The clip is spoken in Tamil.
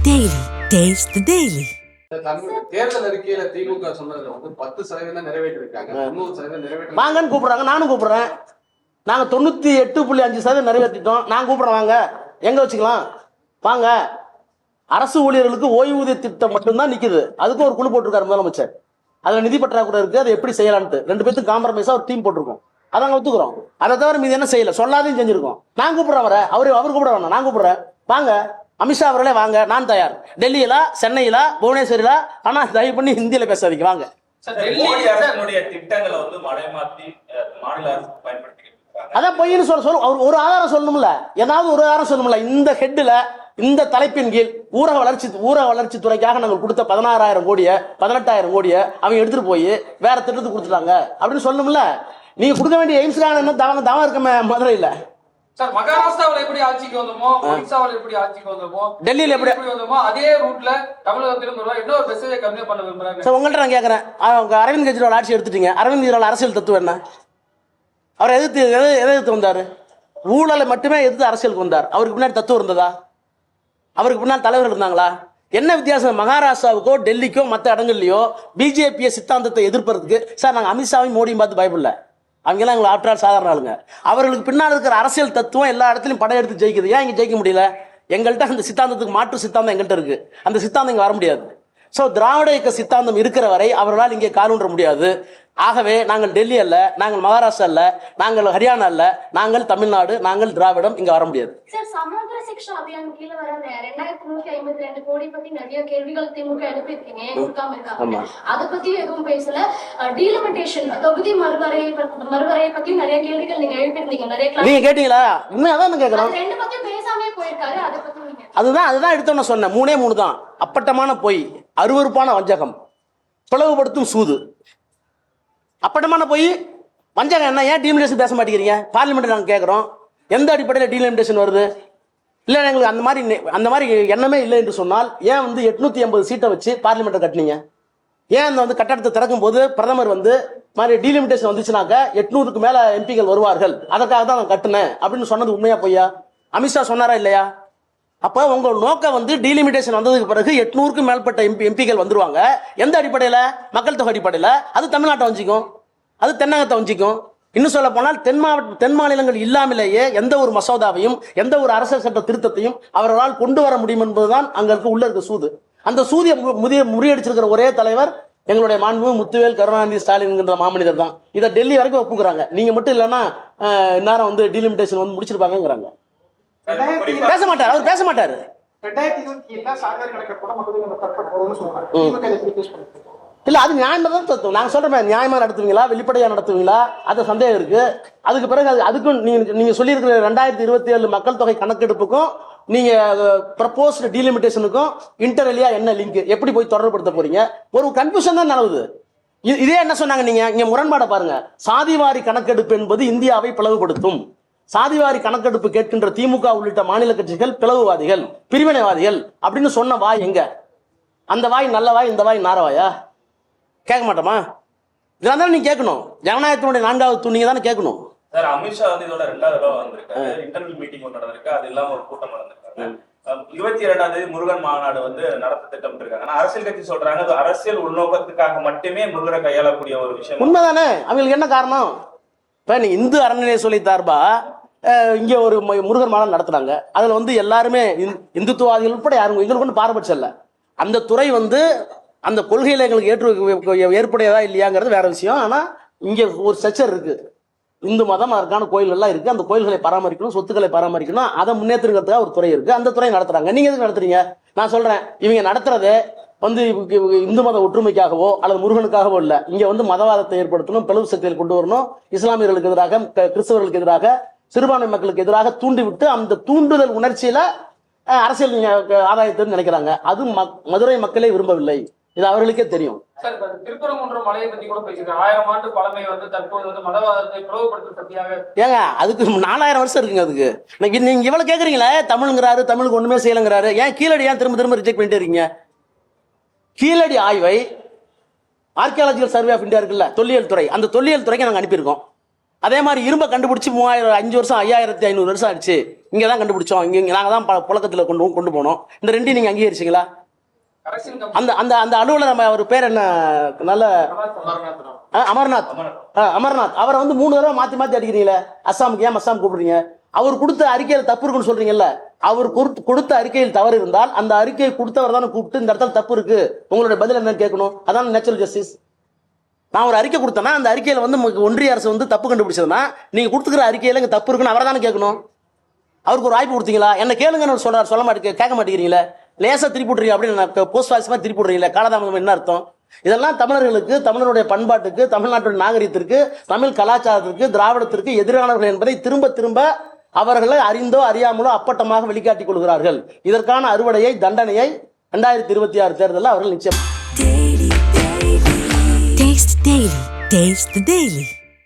Daily. Taste the Daily. தேர்தல் அறிக்கையில திமுக சொன்னதுல 10% நிறைவேற்றிருக்காங்க. 90% நிறைவேற்ற வாங்கன்னு கூப்பிடுறாங்க. நானும் கூப்பிடுறேன். நாங்க 98.5% நிறைவேற்றிட்டோம். நான் கூப்பிடுறேன், வாங்க. எங்க வச்சுக்கலாம், வாங்க. அரசு ஊழியர்களுக்கு ஓய்வூதிய திட்டம் மட்டும்தான் நிக்குது. அதுக்கும் ஒரு குழு போட்டிருக்காரு முதலமைச்சர். அதுல நிதி பற்றாக்குறை இருக்கு, அதை எப்படி செய்யலான்ட்டு ரெண்டு பேருக்கு காம்ப்ரமைஸா ஒரு டீம் போட்டிருக்கோம். அதாங்க ஒத்துக்கிறோம். அதை தவிர மீது என்ன செய்யல, சொல்லாதையும் செஞ்சிருக்கோம். நான் கூப்பிடுறேன், வர அவர் கூப்பிட வேணாம், நான் கூப்பிடுறேன், வாங்க. அமித்ஷா அவர்களே வாங்க, நான் தயார். டெல்லியில, சென்னையில, புவனேஸ்வரில. ஆனா தயவு பண்ணி ஹிந்தியில பேசாதீங்க, வாங்க. அதான் பொய்னு சொல்ல அவர் ஒரு ஆதாரம் சொல்லணும்ல, ஏதாவது ஒரு ஆதாரம் சொல்லணும்ல. இந்த ஹெட்ல, இந்த தலைப்பின் கீழ் ஊரக வளர்ச்சி துறைக்காக நாங்கள் கொடுத்த 16,000 கோடியை 18,000 கோடியை அவங்க எடுத்துட்டு போய் வேற திட்டத்துக்கு கொடுத்துட்டாங்க அப்படின்னு சொல்லணும்ல. நீங்க கொடுக்க வேண்டிய எய்ம்ஸ்க்கான என்ன தவம் இருக்கமே மதுரையில. சார், மகாராஷ்டிராவில் எப்படி ஆட்சிக்கு வந்தோமோ, ஒடிசாவில் எப்படி ஆட்சிக்கு வந்தோமோ, டெல்லியில எப்படி வந்தோமோ, அதே ரூட்ல தமிழகத்திலும் இன்னொரு மெசேஜை கன்வே பண்ண விரும்புறாங்க. சார், உங்கள்கிட்ட நான் கேட்கறேன், அரவிந்த் கெஜ்ரிவால் ஆட்சி எடுத்துட்டீங்க. அரவிந்த் கெஜ்ரிவால் அரசியல் தத்துவம் என்ன? அவர் எதிர்த்து வந்தாரு? ஊழலை மட்டுமே எதிர்த்து அரசியலுக்கு வந்தார். அவருக்கு பின்னாடி தத்துவம் இருந்ததா? அவருக்கு பின்னால் தலைவர் இருந்தாங்களா? என்ன வித்தியாசம்? மகாராஷ்டிராவுக்கோ டெல்லிக்கோ மற்ற இடங்கள்லயோ பிஜேபி சித்தாந்தத்தை எதிர்ப்பதற்கு சார் நாங்கள் அமித்ஷாவையும் மோடியும் பார்த்து பயப்படல. அவங்கெல்லாம் எங்களை ஆற்றால் சாதாரண ஆளுங்க. அவர்களுக்கு பின்னால் இருக்கிற அரசியல் தத்துவம் எல்லா இடத்துலையும் படையெடுத்து ஜெயிக்குது. ஏன் இங்கே ஜெயிக்க முடியல? எங்கள்கிட்ட அந்த சித்தாந்தத்துக்கு மாற்று சித்தாந்தம் எங்கள்கிட்ட இருக்கு. அந்த சித்தாந்தம் இங்கே வர முடியாது. ஸோ திராவிட இயக்க சித்தாந்தம் இருக்கிற வரை அவர்களால் இங்கே காலூன்ற முடியாது. ஆகவே நாங்கள் டெல்லி அல்ல, நாங்கள் மகாராஷ்டிரா அல்ல, நாங்கள் ஹரியானா அல்ல, நாங்கள் தமிழ்நாடு, நாங்கள் திராவிடம், இங்க வர முடியாது. சார், சமூக சிக்ஷா அபியான் கீழ வர 2352 கோடி பத்தி நிறைய கேள்விகள் திமுக எழுப்பியிருக்கீங்க, கொடுக்காம இருக்காங்க. அதை பத்தி எதுவும் பேசல. டீலிமிட்டேஷன், தொகுதி மறுவரையை பத்தி நிறைய கேள்விகள் நீங்க எழுப்பியிருந்தீங்க. நீங்க கேட்டீங்களா? இன்னும் அதான் கேட்கறோம். ரெண்டு பத்தி பேசாமே போயிருக்காரு. அதை பத்தி அதுதான் எடுத்தோன்னு சொன்னேன். 3 தான். அப்பட்டமான பொய், அருவருப்பான வஞ்சகம், பிளவுபடுத்தும் சூது. அப்பட்டமான போய் வஞ்சகம் என்ன? ஏன் டீலிமிட்டேஷன் பேச மாட்டேங்கிறீங்க? பார்லிமெண்ட் நாங்கள் கேட்குறோம், எந்த அடிப்படையில் டீலிமிட்டேஷன் வருது? இல்லை, எங்களுக்கு அந்த மாதிரி எண்ணமே இல்லை என்று சொன்னால் ஏன் 880 சீட்டை வச்சு பார்லிமெண்ட்டை கட்டினீங்க? ஏன் அந்த கட்டடத்தை திறக்கும் போது பிரதமர் மாதிரி டீலிமிட்டேஷன் வந்துச்சுனாக்க 800க்கு மேல எம்பிகள் வருவார்கள், அதற்காக தான் நான் கட்டினேன் அப்படின்னு சொன்னது உண்மையா பொய்யா? அமித்ஷா சொன்னாரா இல்லையா? அப்போ உங்க நோக்கம் டீலிமிட்டேஷன் வந்ததுக்கு பிறகு 800க்கு மேற்பட்ட எம்பிகள் வந்துருவாங்க. எந்த அடிப்படையில்? மக்கள் தொகை அடிப்படையில். அது தமிழ்நாட்டை வஞ்சிக்கும், அது தென்னகத்தை வஞ்சிக்கும். இன்னும் சொல்ல போனால் தென் மாநிலங்கள் இல்லாமலேயே எந்த ஒரு மசோதாவையும் எந்த ஒரு அரசியல் சட்ட திருத்தத்தையும் அவர்களால் கொண்டு வர முடியும் என்பதுதான் அங்க உள்ள இருக்க சூது. அந்த சூதியை முறியடிச்சிருக்கிற ஒரே தலைவர் எங்களுடைய மாண்பு முத்துவேல் கருணாநிதி ஸ்டாலின் மாமனிதர் தான். இதை டெல்லி வரைக்கும் ஒப்புக்கிறாங்க. நீங்க மட்டும் இல்லைன்னா இந்நேரம் டீலிமிட்டேஷன் முடிச்சிருப்பாங்கிறாங்க. பேச மாட்டார், அவர் பேச மாட்டாரு. இல்ல, அது நியாயமா தான் தத்துவம். நாங்க சொல்றோமே, நியாயமா நடத்துவீங்களா, வெளிப்படையா நடத்துவீங்களா, அது சந்தேகம் இருக்கு. அதுக்கு பிறகு அதுக்கும் நீங்க சொல்லியிருக்கிற 2027 மக்கள் தொகை கணக்கெடுப்புக்கும் நீங்க ப்ரப்போஸ்ட் டீலிமிட்டேஷனுக்கும் இன்டர்லியா என்ன லிங்க், எப்படி போய் தொடர்புபடுத்த போறீங்க? ஒரு கன்ஃபியூஷன் தான் நடக்குது. இதே என்ன சொன்னாங்க, நீங்க இங்க முரண்பாட பாருங்க. சாதிவாரி கணக்கெடுப்பு என்பது இந்தியாவை பிளவுபடுத்தும். சாதிவாரி கணக்கெடுப்பு கேட்கின்ற திமுக உள்ளிட்ட மாநில கட்சிகள் பிளவுவாதிகள், பிரிவினைவாதிகள் அப்படின்னு சொன்ன வாய் எங்க? அந்த வாய் நல்ல வாய், இந்த வாய் நாரவாயா? கேட்க மாட்டோமா? இதெல்லாம் நீங்க கேட்கணும். ஜனநாயகத்தினுடைய 4வது தூண் நீங்க தானே கேட்கணும். சார், அமித்ஷா இதோட 2வது தடவை வந்திருக்காரு. இன்டர்னல் மீட்டிங் ஒன்று நடந்திருக்கு, அது இல்லாம ஒரு கூட்டம் நடந்திருக்காங்க. 22ஆம் தேதி முருகன் மாநாடு நடத்த திட்டம் இருக்காங்க. ஆனா அரசியல் கட்சி சொல்றாங்க அது அரசியல் உள்நோக்கத்துக்காக மட்டுமே முருகரை கையாளக்கூடிய ஒரு விஷயம். உண்மைதானே? அவங்களுக்கு என்ன காரணம்? இப்ப நீ இந்து அறநிலைய சொல்லி தார்பா இங்க ஒரு முருகன் மாநாடு நடத்துறாங்க. அதுல எல்லாருமே இந்துத்துவாதிகள் உட்பட யாரும் எங்களுக்கு ஒன்றும் பாரபட்சம் இல்லை. அந்த துறை அந்த கொள்கையில எங்களுக்கு ஏற்புடையதா இல்லையாங்கிறது வேற விஷயம். ஆனா இங்க ஒரு ஸ்ட்ரக்சர் இருக்கு. இந்து மதம், அதற்கான கோயில்கள்லாம் இருக்கு. அந்த கோயில்களை பராமரிக்கணும், சொத்துக்களை பராமரிக்கணும், அதை முன்னேற்றுறதுக்காக ஒரு துறை இருக்கு. அந்த துறை நடத்துறாங்க. நீங்க எதுக்கு நடத்துறீங்க? நான் சொல்றேன், இவங்க நடத்துறது இந்து மத ஒற்றுமைக்காகவோ அல்லது முருகனுக்காகவோ இல்ல. இங்க மதவாதத்தை ஏற்படுத்தணும், பிளவு சக்தியில் கொண்டு வரணும், இஸ்லாமியர்களுக்கு எதிராக, கிறிஸ்தவர்களுக்கு எதிராக, சிறுபான்மை மக்களுக்கு எதிராக தூண்டிவிட்டு அந்த தூண்டுதல் உணர்ச்சியில அரசியல் ஆதாயத்தை நினைக்கிறாங்க. அது மதுரை மக்களே விரும்பவில்லை. இது அவர்களுக்கே தெரியும். சார், திருப்பரங்குன்றம் மலையை பத்தி கூட பேசிருக்காங்க. 1000 ஆண்டு பழமை தற்போது மதவாதத்தை பிளவுபடுத்தும் சக்தியாக. ஏங்க, அதுக்கு 4000 வருஷம் இருக்குங்க. அதுக்கு நீங்க இவ்வளவு கேக்குறீங்களே, தமிழ்ங்கிறாரு, தமிழுக்கு ஒண்ணுமே செய்யலங்கிறாரு. ஏன் கீழடி திரும்ப ரிஜெக்ட் பண்ணிட்டே இருக்கீங்க? கீழடி ஆய்வை ஆர்கியாலஜிக்கல் சர்வே ஆஃப் இந்தியா இருக்குல்ல, தொல்லியல் துறை, அந்த தொல்லியல் துறைக்கு நாங்கள் அனுப்பியிருக்கோம். அதே மாதிரி இரும்பை கண்டுபிடிச்சி 5 வருஷம் 5500 வருஷம் ஆயிடுச்சு, இங்கே தான் கண்டுபிடிச்சோம், இங்கே நாங்கள் தான் புழக்கத்தில் கொண்டு போனோம். இந்த ரெண்டையும் நீங்கள் அங்கீகரிச்சிங்களா? அந்த அந்த அந்த அலுவலர் நம்ம அவர் பேர் என்ன, நல்ல அமர்நாத். அமர்நாத் அவரை வந்து 3 தடவை மாற்றி மாற்றி அடிக்கிறீங்களே, அஸ்ஸாமுக்கு ஏன் அஸ்ஸாம் கூப்பிடுறீங்க? அவர் கொடுத்த அறிக்கையில் தப்பு இருக்குன்னு சொல்றீங்கல்ல, அவர் கொடுத்த அறிக்கையில் தவறு இருந்தால் அந்த அறிக்கையை கொடுத்தவர் தானே கூப்பிட்டு இந்த இடத்துல தப்பு இருக்கு, உங்களுடைய பதில் என்னன்னு கேட்கணும். அதான் நேச்சுரல் ஜஸ்டிஸ். நான் ஒரு அறிக்கை கொடுத்தேன்னா அந்த அறிக்கையில் வந்து ஒன்றிய அரசு வந்து தப்பு கண்டுபிடிச்சதுன்னா நீங்கள் கொடுத்துக்கிற அறிக்கையில் இங்கே தப்பு இருக்குன்னு அவரை தானே கேட்கணும். அவருக்கு ஒரு வாய்ப்பு கொடுத்தீங்களா? என்ன கேளுங்கன்னு சொல்ல கேட்க மாட்டேங்கிறீங்களே, லேசாக திருப்பி விட்றீங்க அப்படின்னு போஸ்ட் ஆஃபீஸ் மாதிரி திருப்பி விட்றீங்களே, காலதாமதம் என்ன அர்த்தம்? இதெல்லாம் தமிழர்களுக்கு, தமிழருடைய பண்பாட்டுக்கு, தமிழ்நாட்டுடைய நாகரிகத்திற்கு, தமிழ் கலாச்சாரத்திற்கு, திராவிடத்திற்கு எதிரானவர்கள் என்பதை திரும்ப திரும்ப அவர்களை அறிந்தோ அறியாமலோ அப்பட்டமாக வெளிக்காட்டிக் கொள்கிறார்கள். இதற்கான அறுவடையை, தண்டனையை 2026 தேர்தலில் அவர்கள் நிச்சயம். Taste the Daily.